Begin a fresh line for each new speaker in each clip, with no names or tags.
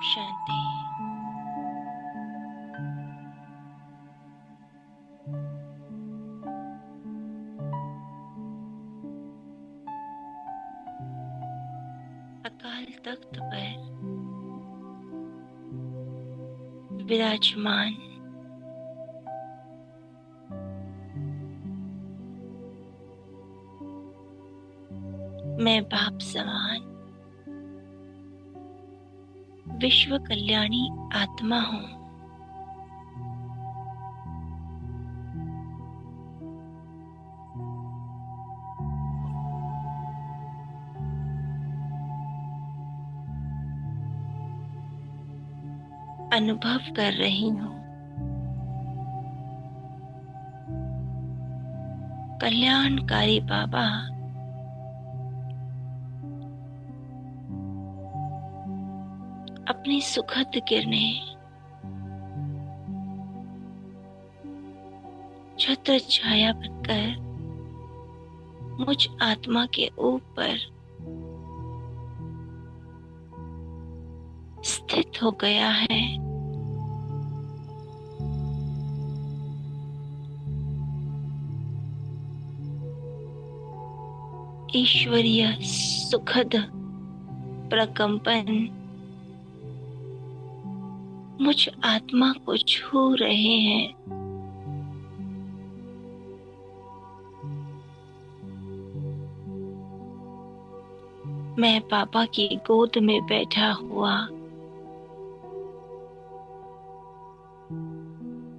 शांति। अकाल तख्त पर विराजमान मैं बाप समान विश्व कल्याणी आत्मा हूँ। अनुभव कर रही हूँ कल्याणकारी बाबा अपनी सुखद किरणें छत्र छाया बनकर मुझ आत्मा के ऊपर स्थित हो गया है। ईश्वरीय सुखद प्रकंपन मुझ आत्मा को छू रहे हैं। मैं पापा की गोद में बैठा हुआ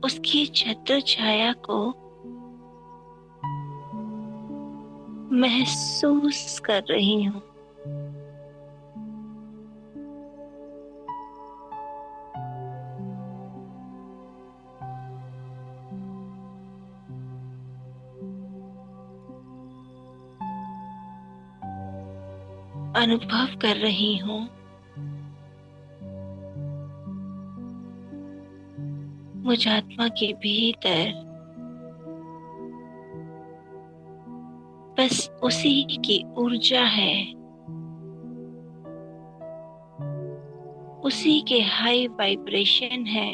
उसकी छत्र छाया को महसूस कर रही हूँ। अनुभव कर रही हूँ मुझ आत्मा के भीतर बस उसी की ऊर्जा है, उसी के हाई वाइब्रेशन है।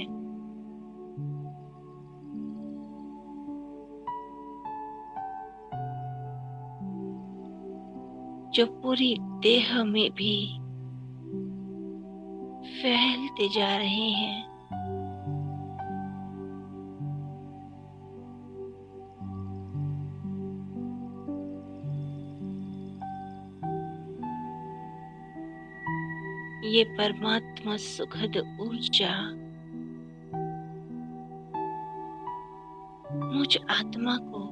जो पूरी देह में भी फैलते जा रहे हैं। ये परमात्मा सुखद ऊर्जा मुझ आत्मा को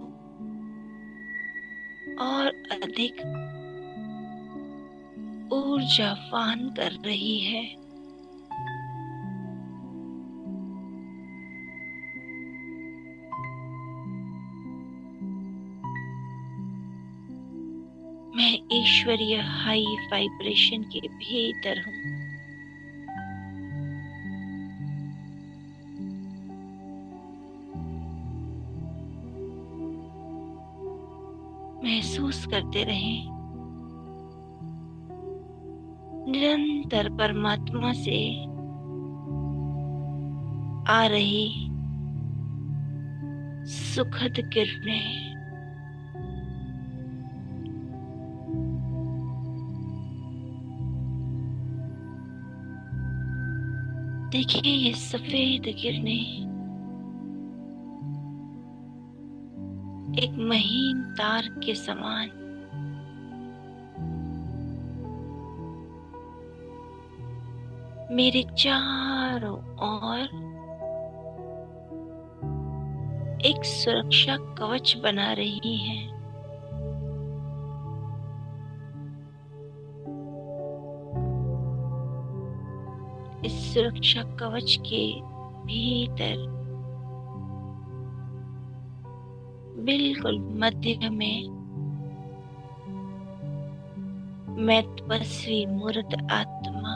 और अधिक ऊर्जावान कर रही है। मैं ईश्वरीय हाई वाइब्रेशन के भीतर हूँ। महसूस करते रहें निरंतर परमात्मा से आ रही सुखद किरणें। देखिए ये सफेद किरणें एक महीन तार के समान मेरे चारों ओर एक सुरक्षा कवच बना रही हैं। इस सुरक्षा कवच के भीतर बिल्कुल मध्य में मैं तपस्वी मूर्त आत्मा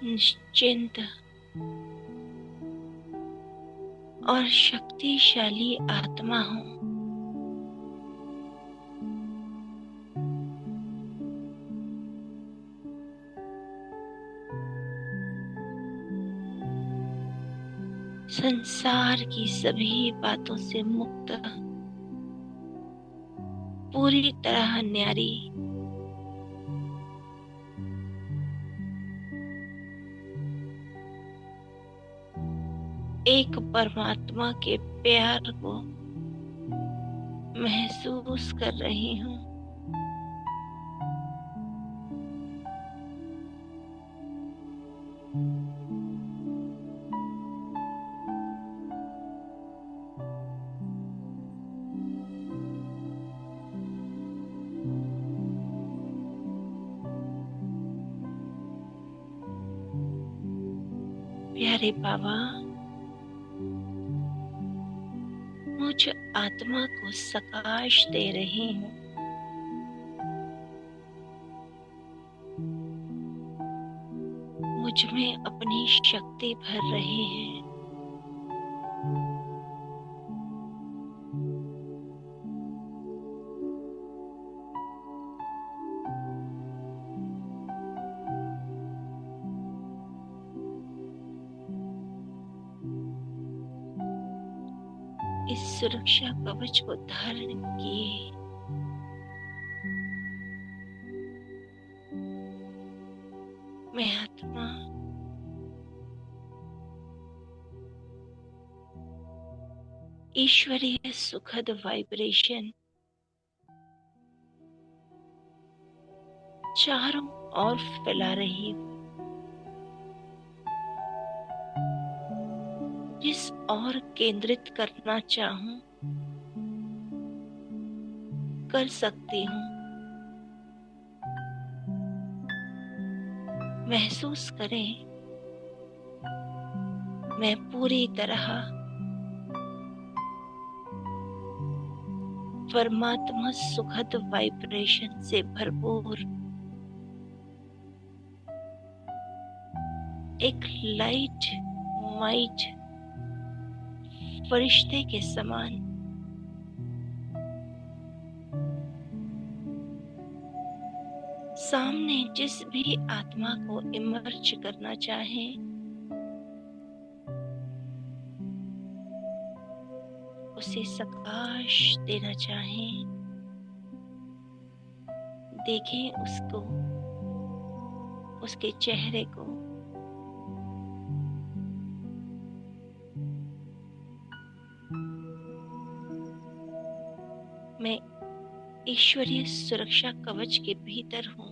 निश्चिंत और शक्तिशाली आत्मा हूँ। संसार की सभी बातों से मुक्त, पूरी तरह न्यारी, एक परमात्मा के प्यार को महसूस कर रही हूँ। प्यारे बाबा, मुझ आत्मा को सकाश दे रही हूँ। मुझ में अपनी शक्ति भर रहे हैं। इस सुरक्षा कवच को धारण किए मैं आत्मा ईश्वरीय सुखद वाइब्रेशन चारों ओर फैला रही हूँ। जिस ओर केंद्रित करना चाहूं कर सकती हूँ। महसूस करें, मैं पूरी तरह परमात्मा सुखद वाइब्रेशन से भरपूर एक लाइट वाइट फरिश्ते के समान सामने जिस भी आत्मा को इमर्ज करना चाहें उसे सकाश देना चाहें, देखें उसको, उसके चेहरे को। मैं ईश्वरीय सुरक्षा कवच के भीतर हूँ।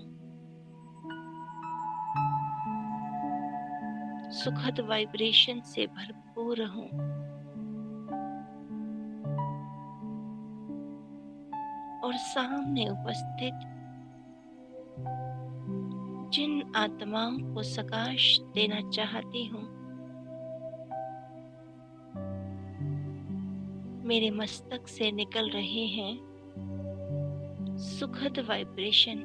सुखद वाइब्रेशन से भरपूर हूँ। और सामने उपस्थित जिन आत्माओं को सकाश देना चाहती हूँ, मेरे मस्तक से निकल रहे हैं सुखद वाइब्रेशन,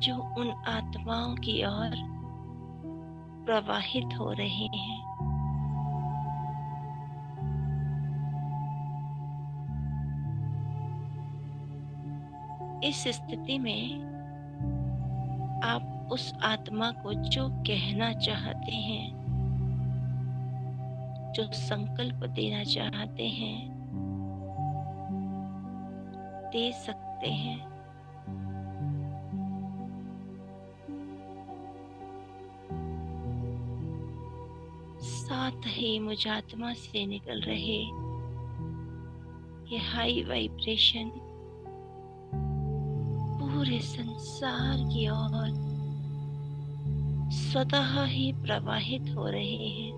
जो उन आत्माओं की ओर प्रवाहित हो रहे हैं। इस स्थिति में आप उस आत्मा को जो कहना चाहते हैं, जो संकल्प देना चाहते हैं, दे सकते हैं। साथ ही मुझ आत्मा से निकल रहे ये हाई वाइब्रेशन पूरे संसार की ओर स्वतः ही प्रवाहित हो रहे हैं।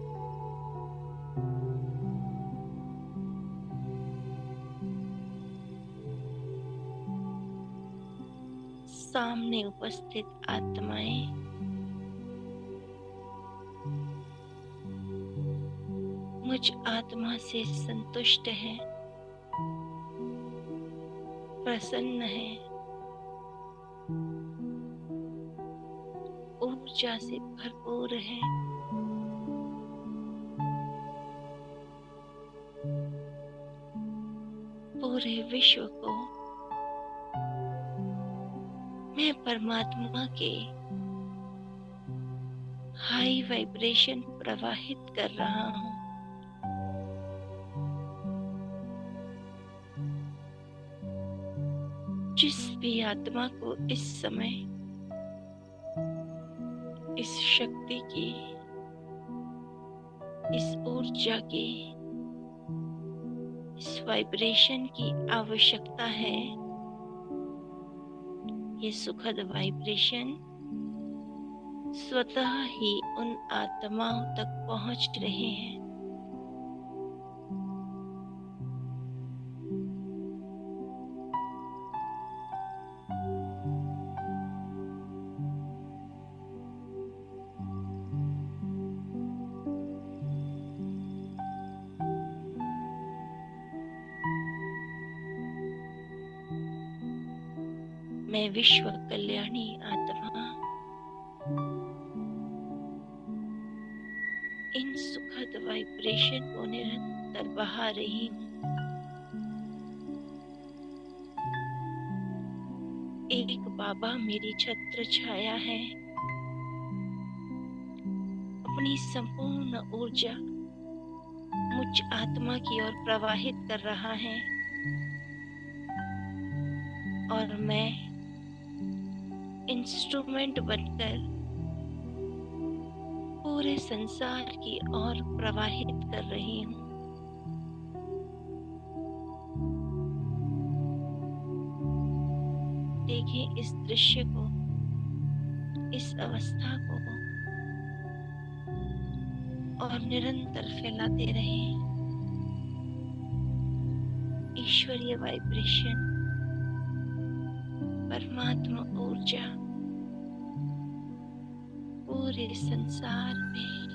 सामने उपस्थित आत्माएं मुझ आत्मा से संतुष्ट है, प्रसन्न है, ऊर्जा से भरपूर है। पूरे विश्व को मैं परमात्मा के हाई वाइब्रेशन प्रवाहित कर रहा हूँ। जिस भी आत्मा को इस समय इस शक्ति की, इस ऊर्जा की, इस वाइब्रेशन की आवश्यकता है, ये सुखद वाइब्रेशन स्वतः ही उन आत्माओं तक पहुंच रहे हैं। मैं विश्व कल्याणी आत्मा इन सुखद वाइब्रेशन को निरंतर बहा रही हूँ। एक बाबा मेरी छत्र छाया है, अपनी संपूर्ण ऊर्जा मुझ आत्मा की ओर प्रवाहित कर रहा है और मैं इंस्ट्रूमेंट बनकर पूरे संसार की ओर प्रवाहित कर रही हूँ। देखें इस दृश्य को, इस अवस्था को, और निरंतर फैलाते रहें। ईश्वरीय वाइब्रेशन, परमात्मा ऊर्जा पूरे संसार में